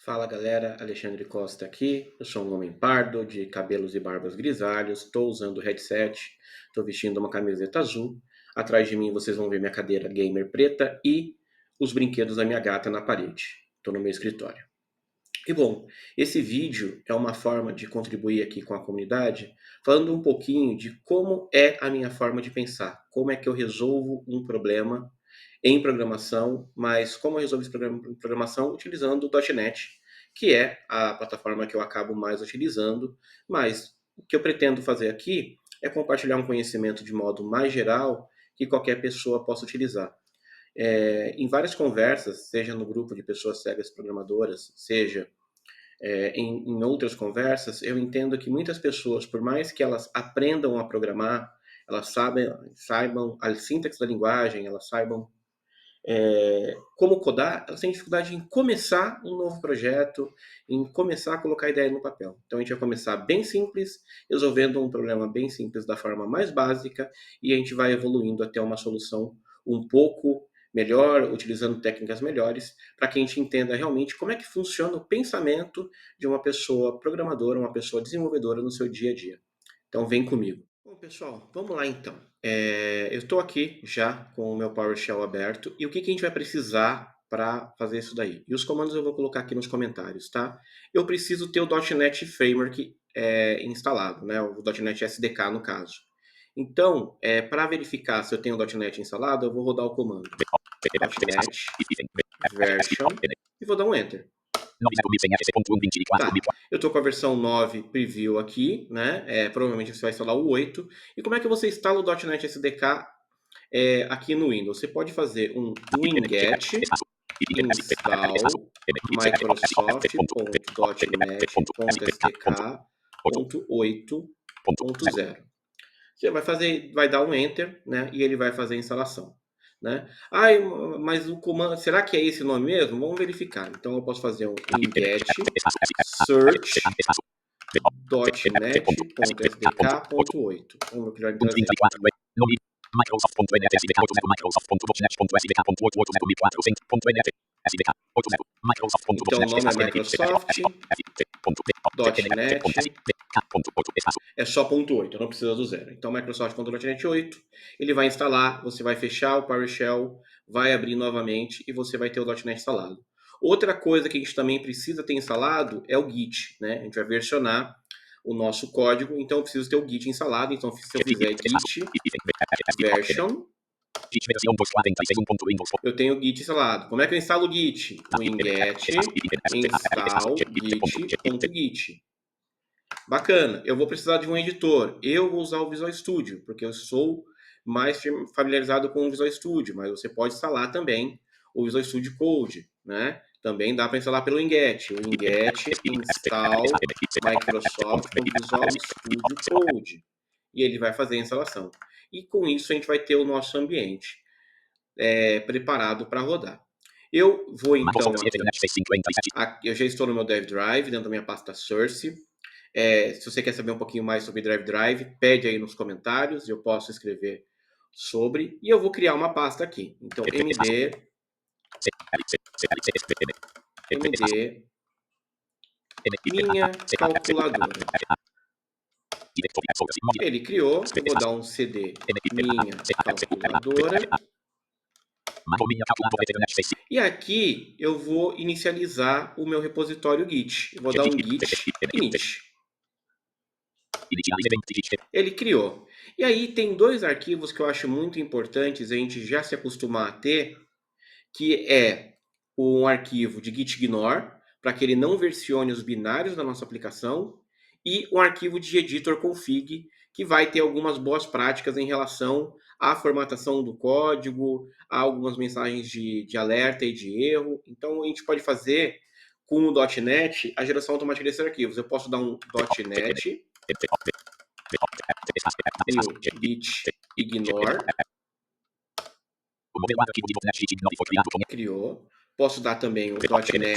Fala galera, Alexandre Costa aqui. Eu sou um homem pardo, de cabelos e barbas grisalhos. Estou usando headset, estou vestindo uma camiseta azul. Atrás de mim vocês vão ver minha cadeira gamer preta e os brinquedos da minha gata na parede. Estou no meu escritório. E bom, esse vídeo é uma forma de contribuir aqui com a comunidade, falando um pouquinho de como é a minha forma de pensar, como é que eu resolvo um problema em programação, mas como eu resolvo esse problema em programação utilizando o .NET, que é a plataforma que eu acabo mais utilizando, mas o que eu pretendo fazer aqui é compartilhar um conhecimento de modo mais geral que qualquer pessoa possa utilizar. Em várias conversas, seja no grupo de pessoas cegas programadoras, seja em outras conversas, eu entendo que muitas pessoas, por mais que elas aprendam a programar, elas saibam a sintaxe da linguagem, elas saibam como codar, elas têm dificuldade em começar um novo projeto, em começar a colocar a ideia no papel. Então a gente vai começar bem simples, resolvendo um problema bem simples da forma mais básica, e a gente vai evoluindo até uma solução um pouco melhor, utilizando técnicas melhores, para que a gente entenda realmente como é que funciona o pensamento de uma pessoa programadora, uma pessoa desenvolvedora no seu dia a dia. Então vem comigo. Bom, pessoal, vamos lá então. Eu estou aqui já com o meu PowerShell aberto e o que a gente vai precisar para fazer isso daí? E os comandos eu vou colocar aqui nos comentários, tá? Eu preciso ter o .NET Framework instalado, né? O .NET SDK no caso. Então, para verificar se eu tenho o .NET instalado, eu vou rodar o comando .NET version e vou dar um Enter. Tá, eu estou com a versão 9 preview aqui, né? Provavelmente você vai instalar o 8. E como é que você instala o .NET SDK aqui no Windows? Você pode fazer um winget install microsoft.net.sdk.8.0. Você vai dar um Enter, né? E ele vai fazer a instalação. Né? Mas o comando, será que é esse o nome mesmo? Vamos verificar. Então eu posso fazer um winget search .net.sdk.8. Vamos ver o que vai trazer. Então o nome é Microsoft.net. É só .8, não precisa do zero. Então Microsoft.net 8, ele vai instalar, você vai fechar o PowerShell, vai abrir novamente e você vai ter o .NET instalado. Outra coisa que a gente também precisa ter instalado é o Git, né? A gente vai versionar o nosso código, então eu preciso ter o Git instalado. Então se eu fizer Git version, eu tenho o Git instalado. Como é que eu instalo o Git? Winget install git.git. Bacana, eu vou precisar de um editor. Eu vou usar o Visual Studio, porque eu sou mais familiarizado com o Visual Studio, mas você pode instalar também o Visual Studio Code, né? Também dá para instalar pelo winget. O winget install Microsoft Visual Studio Code. E ele vai fazer a instalação. E com isso a gente vai ter o nosso ambiente preparado para rodar. Eu vou então aqui, eu já estou no meu Dev Drive, dentro da minha pasta Source. Se você quer saber um pouquinho mais sobre Drive, pede aí nos comentários, eu posso escrever sobre, e eu vou criar uma pasta aqui. Então, md minha calculadora. Ele criou, eu vou dar um cd minha calculadora. E aqui eu vou inicializar o meu repositório Git. Eu vou dar um git init. Ele criou. E aí tem dois arquivos que eu acho muito importantes a gente já se acostumar a ter, que é um arquivo de gitignore, para que ele não versione os binários da nossa aplicação, e um arquivo de editor config, que vai ter algumas boas práticas em relação à formatação do código, a algumas mensagens de alerta e de erro. Então a gente pode fazer com o .NET a geração automática desses arquivos. Eu posso dar um .NET new gitignore. Criou. Posso dar também um .NET new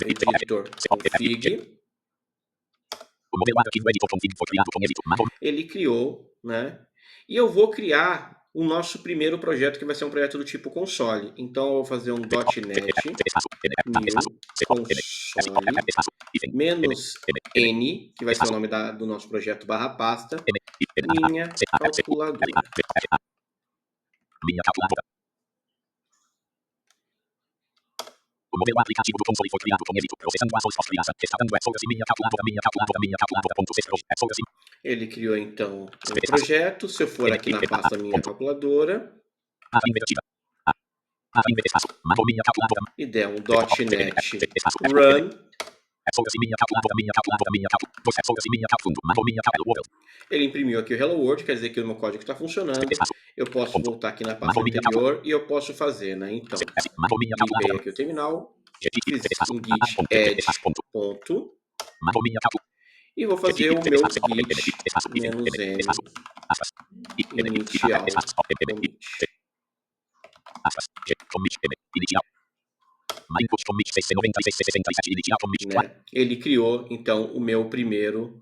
editor config. Ele criou, né? E eu vou criar o nosso primeiro projeto, que vai ser um projeto do tipo console. Então eu vou fazer um .NET new console menos N, que vai ser o nome do nosso projeto barra pasta, minha calculadora. O modelo aplicativo do console foi criado com êxito, processando ações pós-criação. Estando Folders minha calculadora. Ele criou então um projeto. Se eu for aqui na pasta minha calculadora e der um .NET run, ele imprimiu aqui o Hello World, quer dizer que o meu código está funcionando. Eu posso voltar aqui na pasta anterior e eu posso fazer, né? Então, limpei aqui o terminal, fiz um git add ponto e vou fazer o meu git menos n inicial commit. Né? Ele criou então o meu primeiro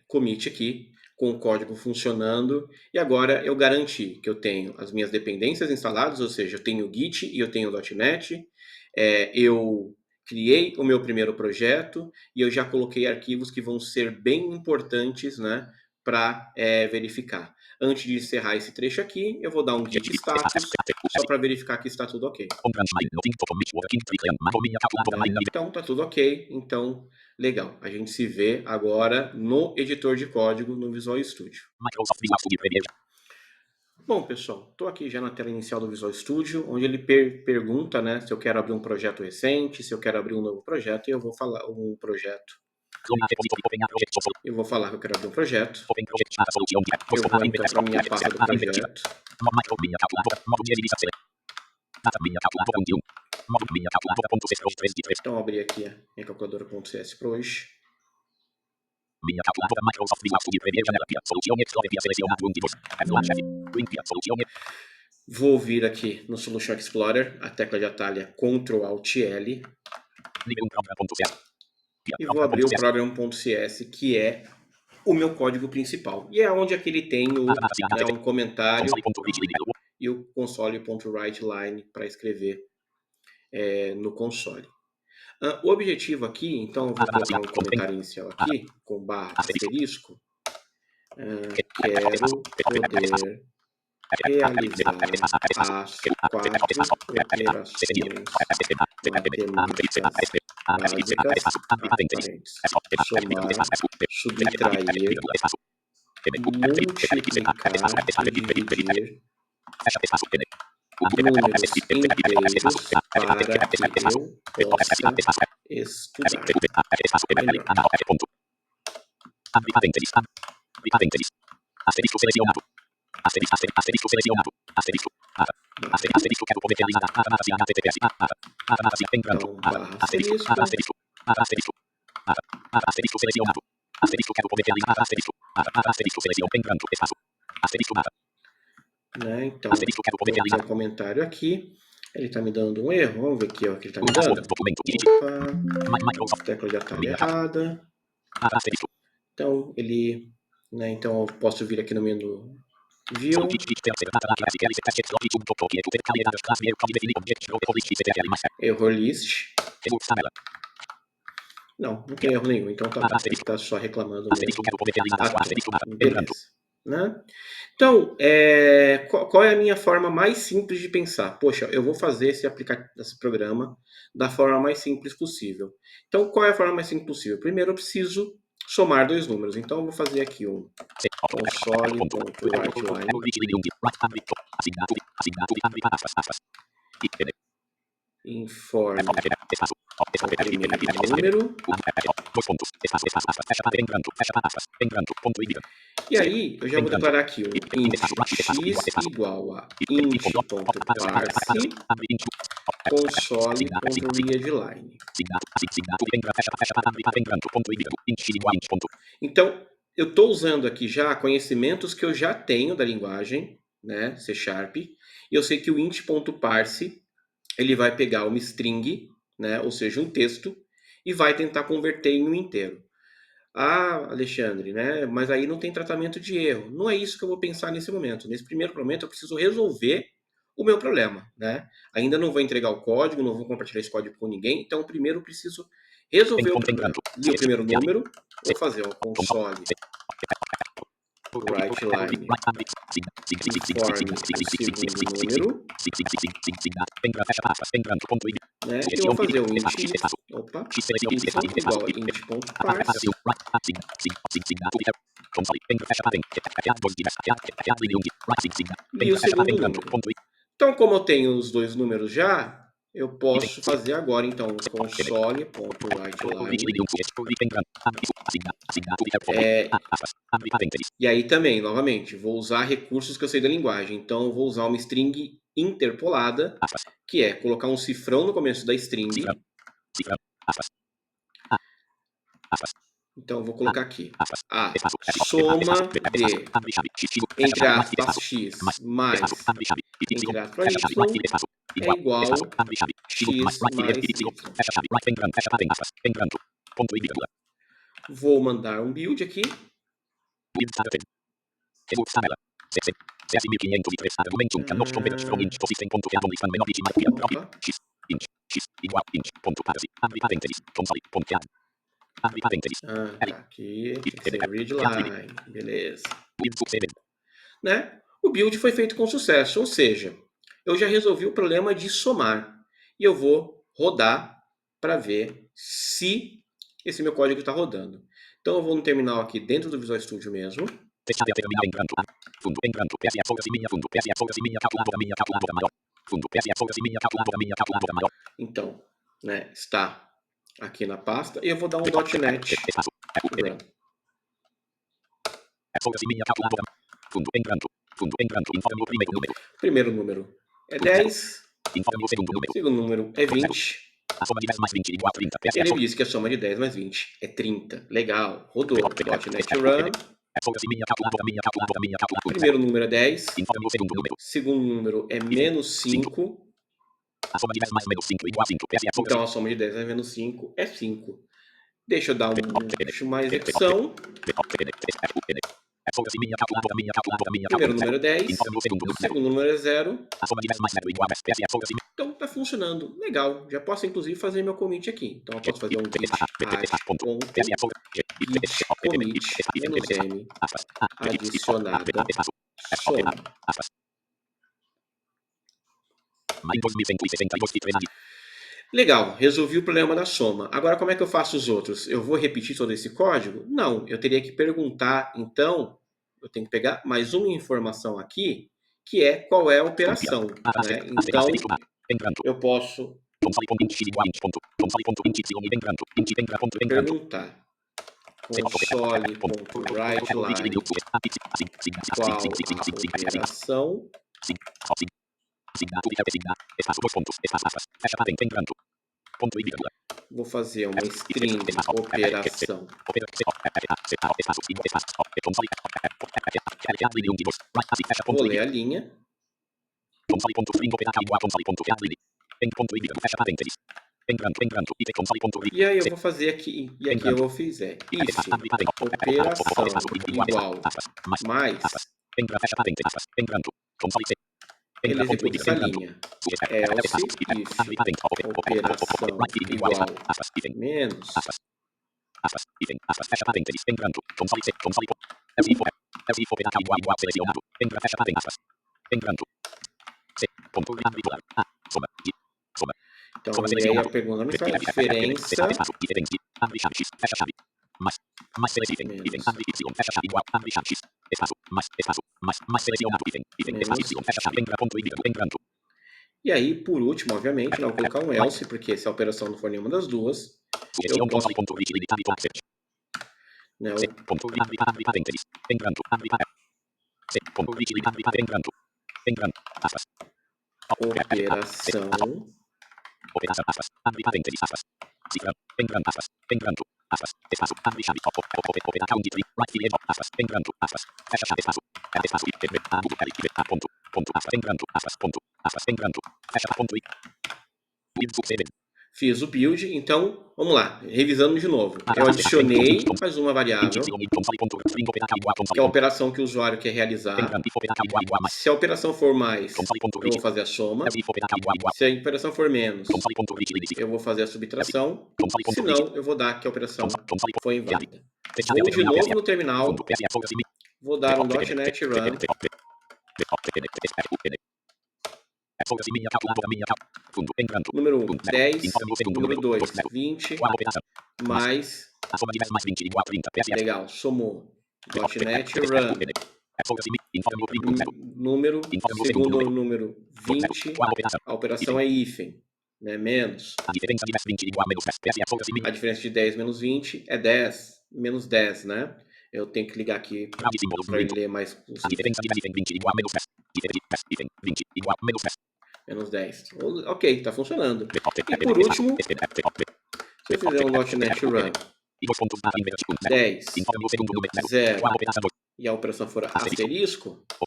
commit aqui, com o código funcionando, e agora eu garanti que eu tenho as minhas dependências instaladas, ou seja, eu tenho o Git e eu tenho o .NET, eu criei o meu primeiro projeto e eu já coloquei arquivos que vão ser bem importantes, né, para verificar. Antes de encerrar esse trecho aqui, eu vou dar um git status, só para verificar que está tudo ok. Então, tá tudo ok. Então, legal. A gente se vê agora no editor de código no Visual Studio. Bom, pessoal, estou aqui já na tela inicial do Visual Studio, onde ele pergunta, né, se eu quero abrir um projeto recente, se eu quero abrir um novo projeto, e eu vou falar um projeto. Eu vou falar que eu quero abrir um projeto. Eu vou então para a minha pasta do projeto. Então, abri aqui a minha calculadora.cs Proj. Minha calculadora Microsoft Visual Studio Premier janela Pia. Soluzione Explorer via selecionado um divor. Green Pia. Soluzione. Vou vir aqui no Solution Explorer, a tecla de atalho Ctrl Alt L. E vou abrir o program.cs, que é o meu código principal. E é onde aqui ele tem um comentário e o console.writeLine para escrever no console. O objetivo aqui, então, eu vou colocar um comentário inicial aqui, com barra asterisco. Quero poder realizar as 4 operações matemáticas básicas, somar, subtrair, multiplicar e dividir números inteiros para que eu possa estudar melhor. Asterisco selecionado. Asterisco selecionado. Asterisco quero poder realizar asterisco selecionado. Asterisco quero poder realizar asterisco seleção entrando espaço. Asterisco barra. Né? Então, vou ter um comentário aqui. Ele está me dando um erro. Vamos ver aqui ó, o que ele está me dando. Opa, tecla de atalho errada. Então, ele... Né, então, eu posso vir aqui no menu View. Error list. Não tem erro nenhum. Então, tá bom. Ele está só reclamando mesmo. Beleza. Né? Então, qual é a minha forma mais simples de pensar? Poxa, eu vou fazer esse programa da forma mais simples possível. Então, qual é a forma mais simples possível? Primeiro, eu preciso somar dois números. Então, eu vou fazer aqui um console.writeLine informe o primeiro número. E aí, eu já vou declarar aqui um int x igual a int.parse console.readline. Então, eu estou usando aqui já conhecimentos que eu já tenho da linguagem, né, C#, e eu sei que o int.parse ele vai pegar uma string, né, ou seja, um texto, e vai tentar converter em um inteiro. Ah, Alexandre, né? Mas aí não tem tratamento de erro. Não é isso que eu vou pensar nesse momento. Nesse primeiro momento, eu preciso resolver o meu problema, né? Ainda não vou entregar o código, não vou compartilhar esse código com ninguém. Então, primeiro eu preciso resolver o problema. Li o primeiro número, vou fazer o console write line informe o segundo número, né? E eu vou fazer o int y, opa, y igual a int.parse. Li o segundo número. Então, como eu tenho os dois números já, eu posso fazer agora, então, console.writeLine. E aí também, novamente, vou usar recursos que eu sei da linguagem. Então, eu vou usar uma string interpolada, que é colocar um cifrão no começo da string. Então, eu vou colocar aqui a soma de, entre aspas, x mais, entre aspas, y é igual x mais y. Vou mandar um build aqui. Tá aqui, tem que ser readline, beleza. Né? O build foi feito com sucesso, ou seja, eu já resolvi o problema de somar. E eu vou rodar para ver se esse meu código está rodando. Então eu vou no terminal aqui dentro do Visual Studio mesmo. Então, né, está aqui na pasta e eu vou dar um .NET Run. Primeiro número é 10. Segundo número é 20. Ele me disse que a soma de 10 mais 20 é 30. Legal, rodou. .NET Run. Primeiro número é 10. Segundo número é menos 5. Então a soma de 10 mais menos 5 é 5. Deixa eu dar uma execução. Primeiro número é 10. Segundo número é 0. Então tá funcionando. Legal. Já posso inclusive fazer meu commit aqui. Então eu posso fazer um git commit -m adicionada soma. Legal, resolvi o problema da soma. Agora, como é que eu faço os outros? Eu vou repetir todo esse código? Não, eu teria que perguntar, então, eu tenho que pegar mais uma informação aqui, que é qual é a operação. Né? Então, eu posso perguntar console.writeLine qual a operação. Vou fazer uma string operação. Vou ler a linha. E aí eu vou fazer aqui, e aqui eu vou fazer if operação igual mais, ele executa essa linha, else if operação igual menos, então a ideia é perguntando se a diferença e aí, por último, obviamente, não vou colocar um else, porque se a operação não for nenhuma das duas, eu posso, né, Fiz o build, então vamos lá, revisando de novo. Eu adicionei mais uma variável, que é a operação que o usuário quer realizar. Se a operação for mais, eu vou fazer a soma. Se a operação for menos, eu vou fazer a subtração. Se não, eu vou dar que a operação foi inválida. Vou de novo no terminal, vou dar um .NET Run. Número 1, 10. Número 2, 20. Mais. Legal, somou. .NET Run. Número, segundo número 20. A operação é hífen, né? Menos. A diferença de 10 menos 20 é 10. Menos 10, né? Eu tenho que ligar aqui para ele ler mais possível. Menos 10. Ok, tá funcionando. E por último, se eu fizer um .NET Run 10, 0 e a operação for asterisco, a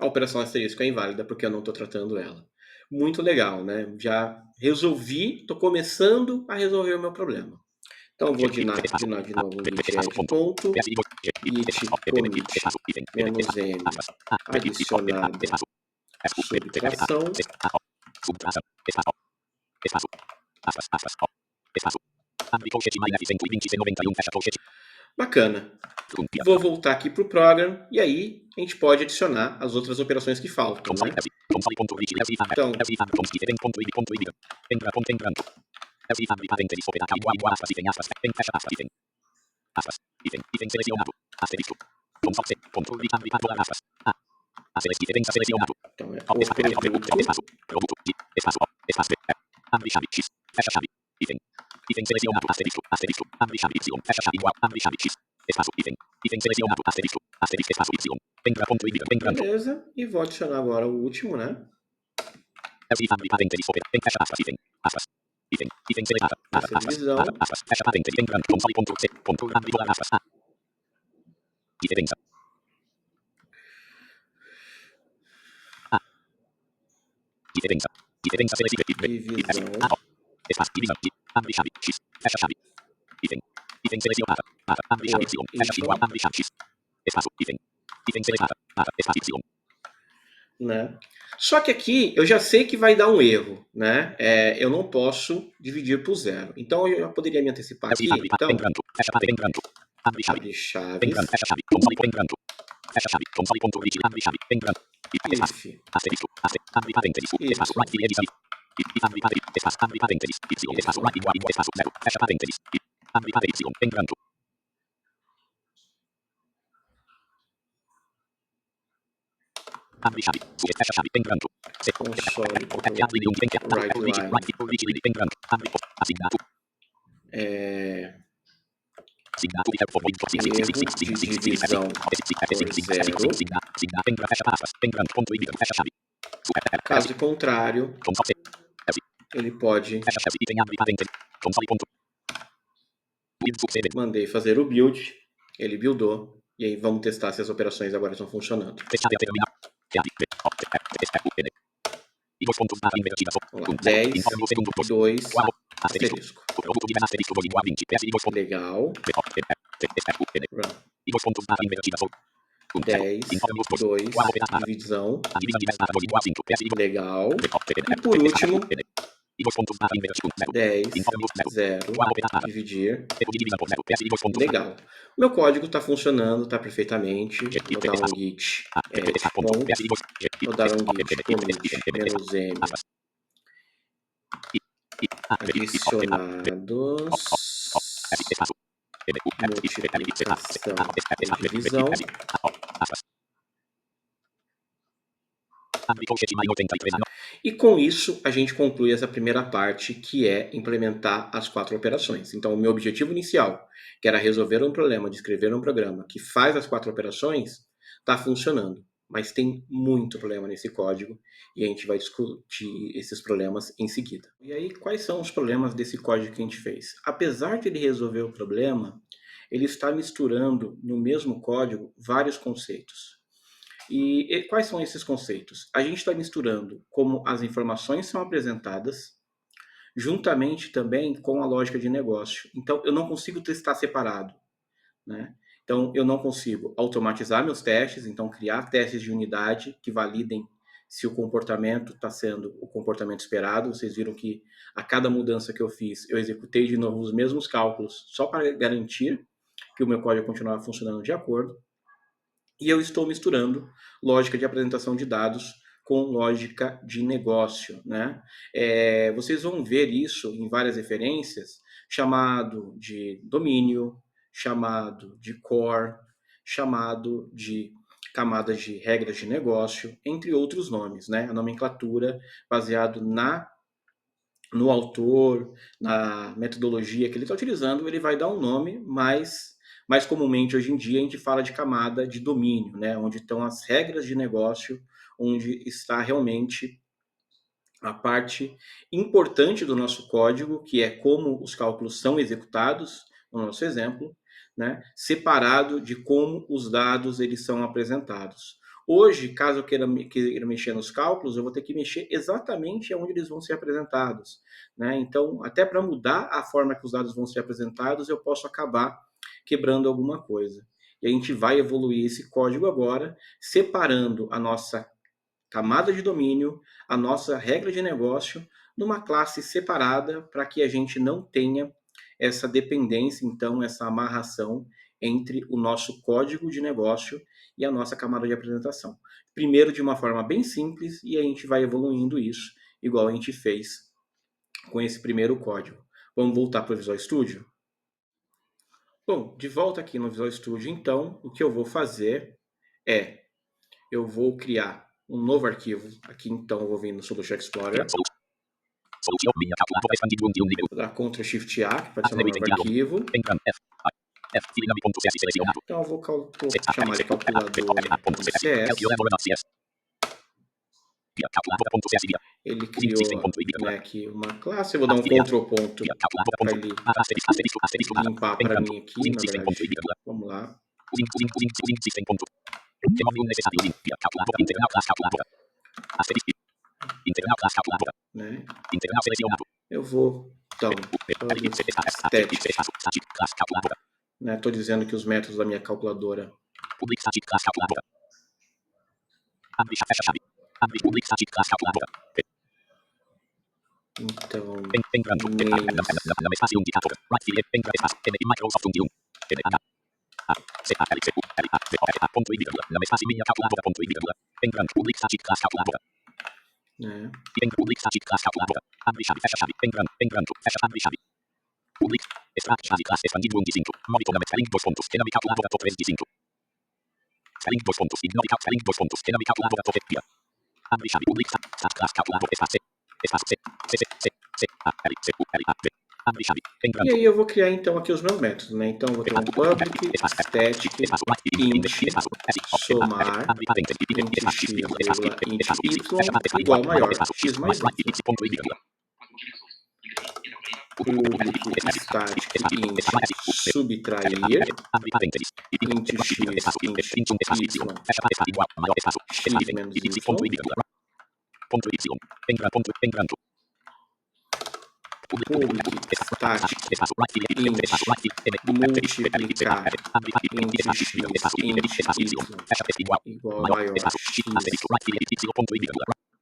operação asterisco é inválida porque eu não estou tratando ela. Muito legal, né? Já resolvi, estou começando a resolver o meu problema. Então vou de novo git add ponto, git commit menos "-m", adicionado subtração, bacana. Vou voltar aqui para o program e aí a gente pode adicionar as outras operações que faltam, né? Então, então é beleza, e vou adicionar agora o último, né? Essa divisão. Né? Só que aqui eu já sei que vai dar um erro, né? Eu não posso dividir por 0. Então eu já poderia me antecipar aqui. Então, abre chaves. Divisão por 0. Caso contrário, ele pode. Mandei fazer o build, ele buildou, e aí vamos testar se as operações agora estão funcionando. Vamos lá, 10, 2, asterisco. Legal. Run. 10, 2, divisão. Legal. E por último, 10, 0, dividir. Legal. O meu código está funcionando, está perfeitamente. Vou dar um git ponto. Vou dar um git commit menos "-m", adicionados, multiplicação e divisão. E com isso, a gente conclui essa primeira parte, que é implementar as 4 operações. Então, o meu objetivo inicial, que era resolver um problema de escrever um programa que faz as 4 operações, está funcionando. Mas tem muito problema nesse código e a gente vai discutir esses problemas em seguida. E aí, quais são os problemas desse código que a gente fez? Apesar de ele resolver o problema, ele está misturando no mesmo código vários conceitos. E quais são esses conceitos? A gente está misturando como as informações são apresentadas juntamente também com a lógica de negócio. Então, eu não consigo testar separado, né? Então, eu não consigo automatizar meus testes, então criar testes de unidade que validem se o comportamento está sendo o comportamento esperado. Vocês viram que a cada mudança que eu fiz, eu executei de novo os mesmos cálculos só para garantir que o meu código continuava funcionando de acordo. E eu estou misturando lógica de apresentação de dados com lógica de negócio, né? Vocês vão ver isso em várias referências, chamado de domínio, chamado de core, chamado de camadas de regras de negócio, entre outros nomes, né? A nomenclatura baseado no autor, na metodologia que ele está utilizando, ele vai dar um nome, mas mais comumente hoje em dia a gente fala de camada de domínio, né? Onde estão as regras de negócio, onde está realmente a parte importante do nosso código, que é como os cálculos são executados, no nosso exemplo, né? Separado de como os dados eles são apresentados. Hoje, caso eu queira mexer nos cálculos, eu vou ter que mexer exatamente onde eles vão ser apresentados, né? Então, até para mudar a forma que os dados vão ser apresentados, eu posso acabar quebrando alguma coisa. E a gente vai evoluir esse código agora, separando a nossa camada de domínio, a nossa regra de negócio, numa classe separada para que a gente não tenha essa dependência, então, essa amarração entre o nosso código de negócio e a nossa camada de apresentação. Primeiro de uma forma bem simples e a gente vai evoluindo isso, igual a gente fez com esse primeiro código. Vamos voltar para o Visual Studio? Bom, de volta aqui no Visual Studio, então, o que eu vou fazer é, eu vou criar um novo arquivo. Aqui, então, eu vou vir no Solution Explorer. Vou dar Ctrl Shift A, que pode ser um novo arquivo. Então, eu vou chamar de calculador.cs. Ele criou, né, aqui uma classe. Eu vou dar um Ctrl ponto para ele limpar para mim aqui, na verdade. Vamos lá. Né? Eu vou, então, né? Estou dizendo que os métodos da minha calculadora. Então, e aí eu vou criar então aqui os meus métodos, né? Então eu vou ter um public static int somar int x vírgula int y igual maior x mais y. Public static int subtrair int x int y x menos y. Public static int multiplicar int x int y igual a maior x,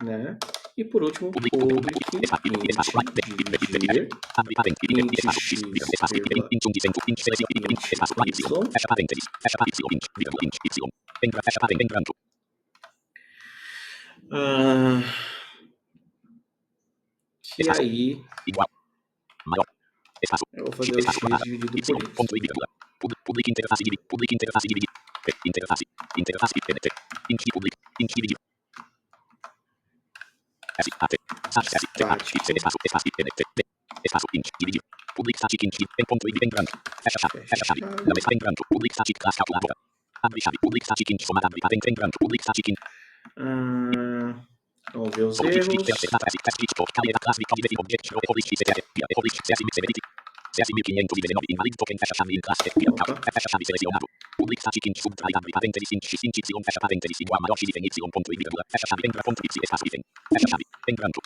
né? E por último, public int dividir int x vírgula y. E aí, eu vou fazer o x dividido por isso. Public interface dividir interface vamos ver os erros. Public static int subtrai abre parênteses int x int y fecha parênteses igual maior x hífen y ponto e vírgula fecha chave entra ponto y espaço hífen fecha chave entrando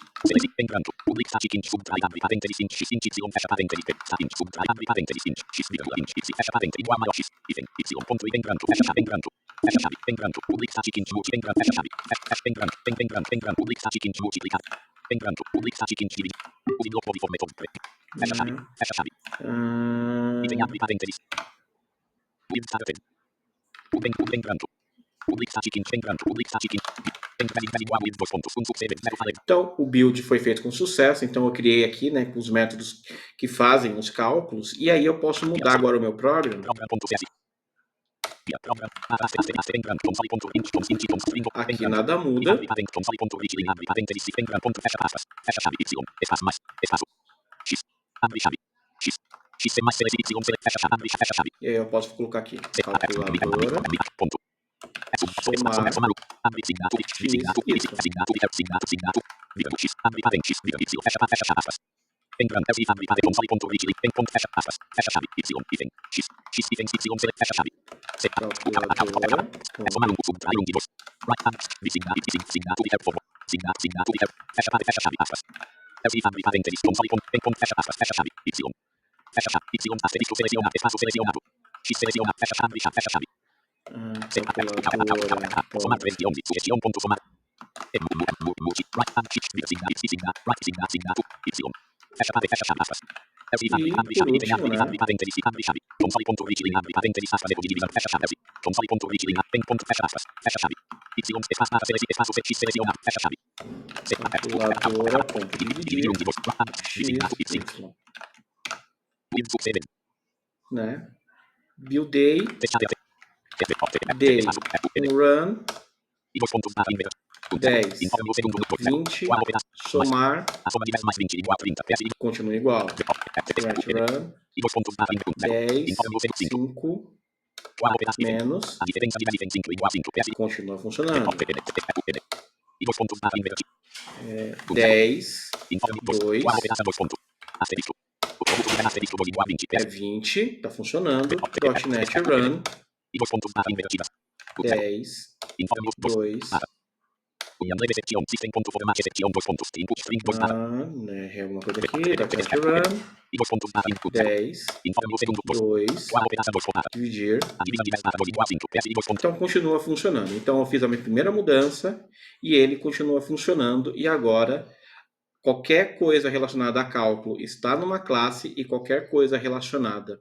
entrando public static int subtrai abre parênteses int x int y fecha parênteses stat int subtrai abre parênteses int x vírgula int y fecha parênteses igual maior x hífen y ponto e entrando fecha chave entrando public static int multi entrando fecha chave fecha entrando public static int multiplicar entrando public static int dividir use bloco de forma todo fecha chave hífen abre parênteses with started entrando public static int entrando public static int igual with dois pontos sucede zero falei. Então, o build foi feito com sucesso. Então, eu criei aqui, né, com os métodos que fazem os cálculos. E aí eu posso mudar agora o meu programa. Aqui nada muda. E aí eu posso colocar aqui calculadora. Somar entrando abre parênteses ponto reach ponto fecha aspas fecha chave y hífen x hífen y select fecha chave calculadora somar subtrai de dois right hand signa to help for signa to help fecha chave aspas abre parênteses ponto fecha aspas fecha chave y fecha chave y asterisco selecionar espaço selecionado x seleciona fecha chave somar 3 de 11 sugestão ponto somar right hand signa y fecha chave aspas abre parênteses chave console ponto reach abre parênteses aspas de divisão fecha chave console ponto reach ponto fecha aspas fecha chave y espaço x selecionar fecha chave calculadora ponto dividir x with sucede né, buildei dei run 10 20 somar continua igual run 10 5 menos continua funcionando 10 2 é 20 tá funcionando .NET run 10 2 né, alguma coisa aqui .NET run 10 2 dividir. Então continua funcionando. Então eu fiz a minha primeira mudança e ele continua funcionando. E agora qualquer coisa relacionada a cálculo está numa classe e qualquer coisa relacionada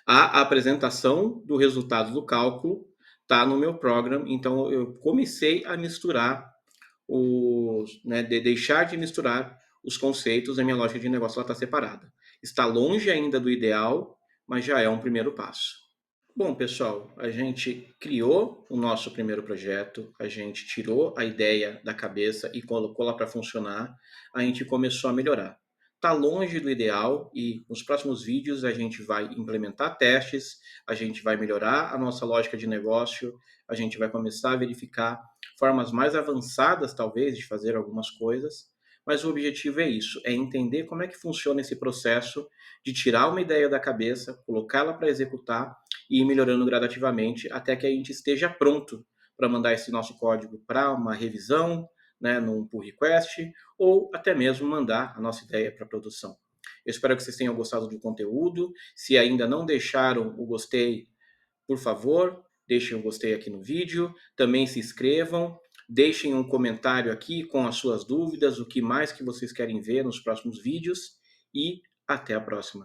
à apresentação do resultado do cálculo está no meu program. Então eu comecei a misturar de deixar de misturar os conceitos. A minha lógica de negócio está separada. Está longe ainda do ideal, mas já é um primeiro passo. Bom, pessoal, a gente criou o nosso primeiro projeto, a gente tirou a ideia da cabeça e colocou lá para funcionar, a gente começou a melhorar. Está longe do ideal e nos próximos vídeos a gente vai implementar testes, a gente vai melhorar a nossa lógica de negócio, a gente vai começar a verificar formas mais avançadas, talvez, de fazer algumas coisas, mas o objetivo é isso, é entender como é que funciona esse processo de tirar uma ideia da cabeça, colocá-la para executar e ir melhorando gradativamente até que a gente esteja pronto para mandar esse nosso código para uma revisão, né, num pull request, ou até mesmo mandar a nossa ideia para produção. Eu espero que vocês tenham gostado do conteúdo. Se ainda não deixaram o gostei, por favor, deixem o gostei aqui no vídeo. Também se inscrevam, deixem um comentário aqui com as suas dúvidas, o que mais que vocês querem ver nos próximos vídeos e até a próxima.